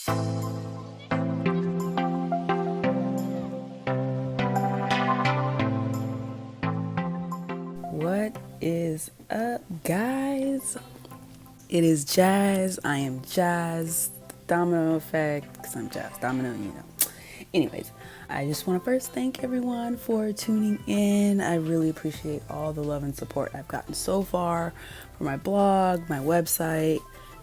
What is up, guys? It is Jazz. I am Jazz. Domino effect, because I'm Jazz Domino, Anyways, I just want to first thank everyone for tuning in. I really appreciate all the love and support I've gotten so far for my blog, my website.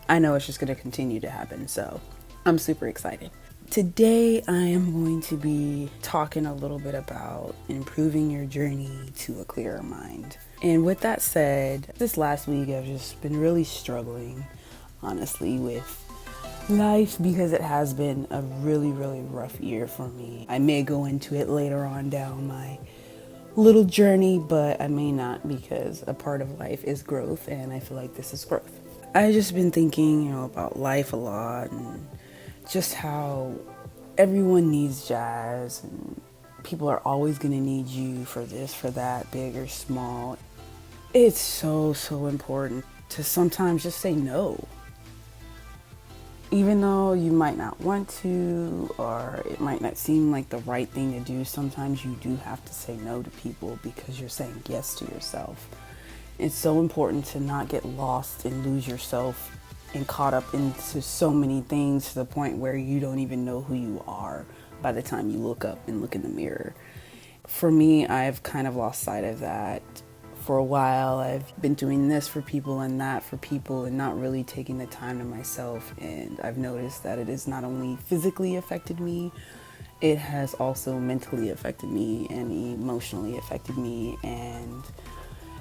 I know it's just going to continue to happen, so I'm super excited. Today, I am going to be talking a little bit about improving your journey to a clearer mind. And with that said, this last week I've just been really struggling, honestly, with life because it has been a really, really rough year for me. I may go into it later on down my little journey, but I may not, because a part of life is growth, and I feel like this is growth. I've just been thinking, about life a lot, and just how everyone needs Jazz, and people are always going to need you for this, for that, big or small. It's so important to sometimes just say no. Even though you might not want to, or it might not seem like the right thing to do, sometimes you do have to say no to people because you're saying yes to yourself. It's so important to not get lost and lose yourself and caught up into so many things to the point where you don't even know who you are by the time you look up and look in the mirror. For me, I've kind of lost sight of that. For a while, I've been doing this for people and that for people and not really taking the time to myself. And I've noticed that it has not only physically affected me, it has also mentally affected me and emotionally affected me. And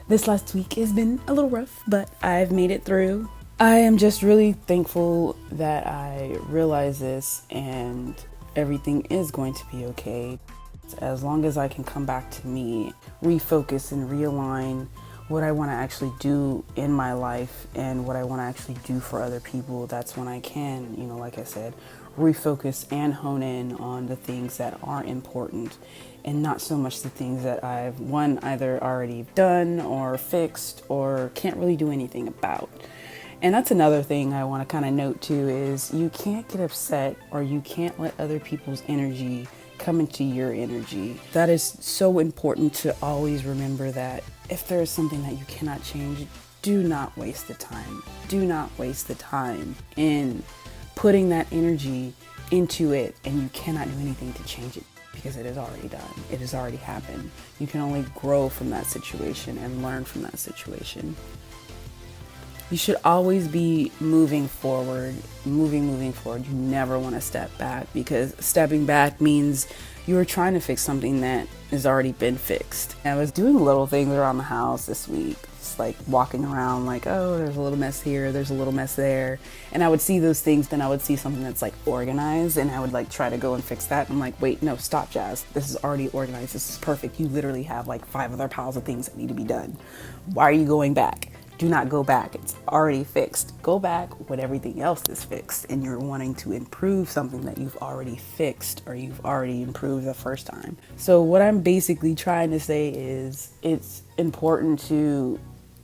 this last week has been a little rough, but I've made it through. I am just really thankful that I realize this, and everything is going to be okay. As long as I can come back to me, refocus and realign what I want to actually do in my life and what I want to actually do for other people, that's when I can, like I said, refocus and hone in on the things that are important and not so much the things that I've either already done or fixed or can't really do anything about. And that's another thing I want to kind of note too, is you can't get upset, or you can't let other people's energy come into your energy. That is so important to always remember, that if there is something that you cannot change, do not waste the time. Do not waste the time in putting that energy into it, and you cannot do anything to change it because it is already done. It has already happened. You can only grow from that situation and learn from that situation. You should always be moving forward. You never want to step back, because stepping back means you are trying to fix something that has already been fixed. I was doing little things around the house this week, just like walking around like, oh, there's a little mess here, there's a little mess there. And I would see those things, then I would see something that's like organized, and I would like try to go and fix that. I'm like, wait, no, stop, Jazz. This is already organized. This is perfect. You literally have like 5 other piles of things that need to be done. Why are you going back? Do not go back. It's already fixed. Go back when everything else is fixed and you're wanting to improve something that you've already fixed or you've already improved the first time. So what I'm basically trying to say is, it's important to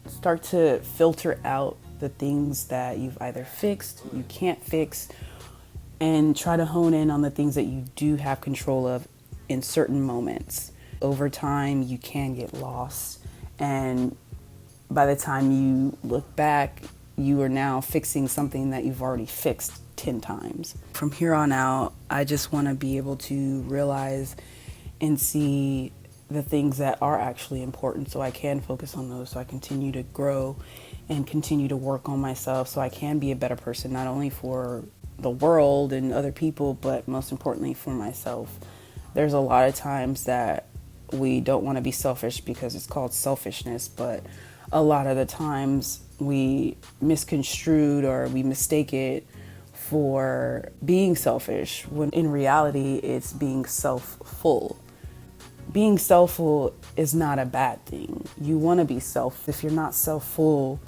start to filter out the things that you've either fixed, you can't fix, and try to hone in on the things that you do have control of in certain moments. Over time, you can get lost, and by the time you look back, you are now fixing something that you've already fixed 10 times. From here on out, I just want to be able to realize and see the things that are actually important, so I can focus on those, so I continue to grow and continue to work on myself, so I can be a better person, not only for the world and other people, but most importantly for myself. There's a lot of times that we don't want to be selfish because it's called selfishness, but a lot of the times we misconstrued or we mistake it for being selfish, when in reality it's being self-full. Being self-full is not a bad thing. You want to be If you're not self-full,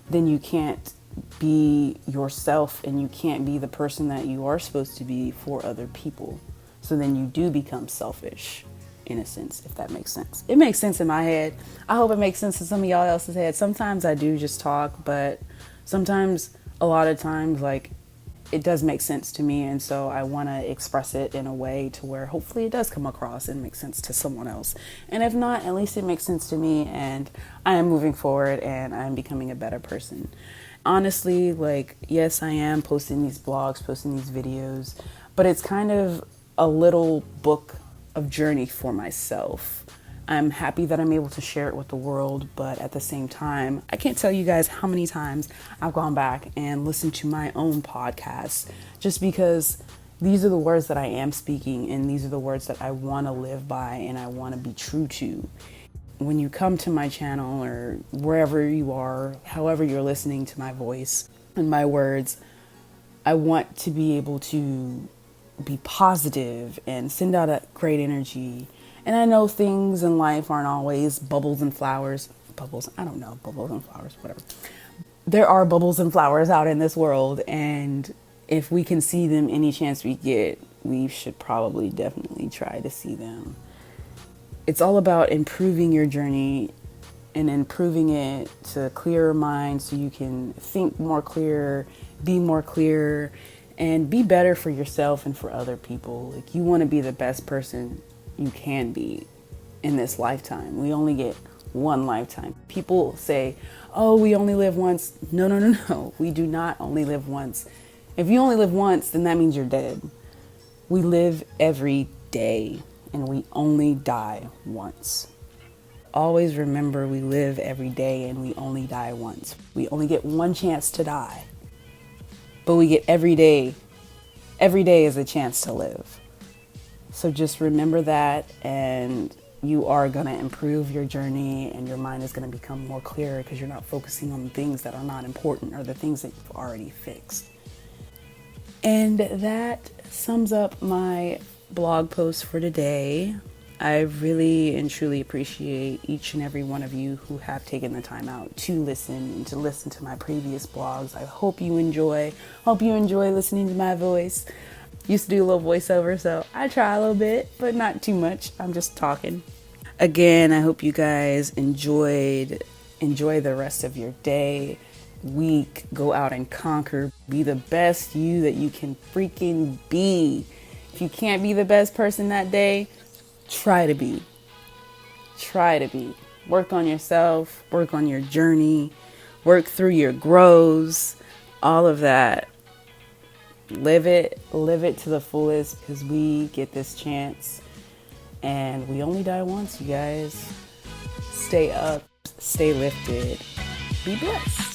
then you can't be yourself, and you can't be the person that you are supposed to be for other people. So then you do become selfish, in a sense, if that makes sense. It makes sense in my head. I hope it makes sense in some of y'all else's head. Sometimes I do just talk, but sometimes, a lot of times, like, it does make sense to me, and so I want to express it in a way to where hopefully it does come across and make sense to someone else. And if not, at least it makes sense to me, and I am moving forward and I'm becoming a better person. Honestly, like, yes, I am posting these blogs, posting these videos, but it's kind of a little book of journey for myself. I'm happy that I'm able to share it with the world, but at the same time, I can't tell you guys how many times I've gone back and listened to my own podcasts just because these are the words that I am speaking and these are the words that I want to live by and I want to be true to. When you come to my channel or wherever you are, however you're listening to my voice and my words, I want to be able to be positive and send out a great energy. And I know things in life aren't always bubbles and flowers. Bubbles, I don't know, bubbles and flowers, whatever. There are bubbles and flowers out in this world, and if we can see them any chance we get, we should probably definitely try to see them. It's all about improving your journey and improving it to clearer mind so you can think more clear, be more clear, and be better for yourself and for other people. Like, you want to be the best person you can be in this lifetime. We only get one lifetime. People say, oh, we only live once. No, no, no, no. We do not only live once. If you only live once, then that means you're dead. We live every day and we only die once. Always remember, we live every day and we only die once. We only get one chance to die, but we get every day. Every day is a chance to live. So just remember that, and you are going to improve your journey and your mind is going to become more clear because you're not focusing on the things that are not important or the things that you've already fixed. And that sums up my blog post for today. I really and truly appreciate each and every one of you who have taken the time out to listen to my previous blogs. I hope you enjoy listening to my voice. Used to do a little voiceover, so I try a little bit, but not too much. I'm just talking. Again, I hope you guys enjoy the rest of your day, week. Go out and conquer. Be the best you that you can freaking be. If you can't be the best person that day, try to be. Try to be. Work on yourself. Work on your journey. Work through your grows. All of that. Live it to the fullest because we get this chance and we only die once, you guys. Stay up, stay lifted, be blessed.